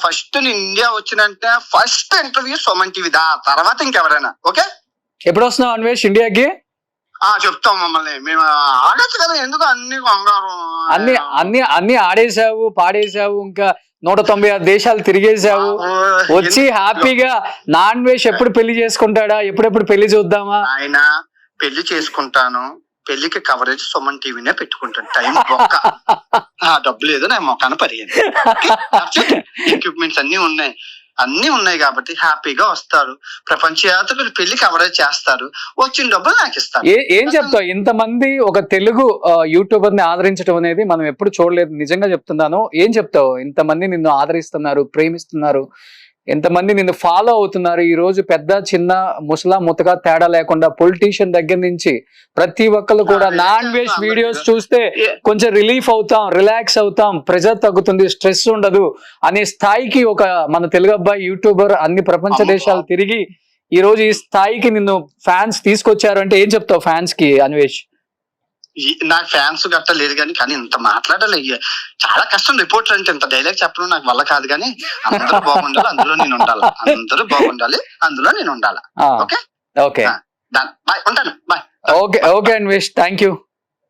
First నేను India వచ్చినంటే first interview Suman TV తర్వాత ఇంకెవరైనా. ఓకే, ఎప్పుడు వస్తున్నావు అన్వేష్ ఇండియాకి? చెప్తాం మమ్మల్ని, మేము ఆడొచ్చు కదా, ఎందుకు అన్ని కంగారు. అన్ని ఆడేసావు, పాడేసావు, ఇంకా 196 దేశాలు తిరిగేసావు, వచ్చి హ్యాపీగా నాన్ వెజ్ ఎప్పుడు పెళ్లి చేసుకుంటాడా, ఎప్పుడెప్పుడు పెళ్లి చూద్దామా? ఆయన పెళ్లి చేసుకుంటాను, పెళ్లికి కవరేజ్ సుమన్ టీవీనే పెట్టుకుంటాను. టైం డబ్బు లేదు, నా మొక్కన పరిగెంది. ఎక్విప్మెంట్స్ అన్ని ఉన్నాయి కాబట్టి హ్యాపీగా వస్తారు. ప్రపంచ యాత్రకు పెళ్లి కవరేజ్ చేస్తారు, వచ్చిన డబ్బులు నాకు ఇస్తారు. ఏం చెప్తావు? ఇంతమంది ఒక తెలుగు యూట్యూబర్ ని ఆదరించడం అనేది మనం ఎప్పుడు చూడలేదు, నిజంగా చెప్తున్నాను. ఏం చెప్తావు? ఇంతమంది నిన్ను ఆదరిస్తున్నారు, ప్రేమిస్తున్నారు, ఎంతమంది నిన్ను ఫాలో అవుతున్నారు. ఈ రోజు పెద్ద చిన్న ముసలా ముతగా తేడా లేకుండా పొలిటీషియన్ దగ్గర నుంచి ప్రతి ఒక్కరు కూడా నాన్ వెజ్ వీడియోస్ చూస్తే కొంచెం రిలీఫ్ అవుతాం, రిలాక్స్ అవుతాం, ప్రెజర్ తగ్గుతుంది, స్ట్రెస్ ఉండదు అనే స్థాయికి ఒక మన తెలుగు అబ్బాయి యూట్యూబర్ అన్ని ప్రపంచ దేశాలు తిరిగి ఈ రోజు ఈ స్థాయికి నిన్ను ఫ్యాన్స్ తీసుకొచ్చారు అంటే ఏం చెప్తావు ఫ్యాన్స్ కి అన్వేష్? నాకు ఫ్యాన్స్ గట్ట లేదు కానీ ఇంత మాట్లాడాలి చాలా కష్టం. రిపోర్టర్ అంటే ఇంత డైలాగ్ చెప్పడం నాకు వల్ల కాదు, కానీ అందరూ బాగుండాలి, అందులో నేను ఉండాలి. అందరూ బాగుండాలి, అందులో నేను ఉండాలి. ఓకే ఓకే, బాయ్, ఉంటాను, bye. Okay Anvesh, thank you.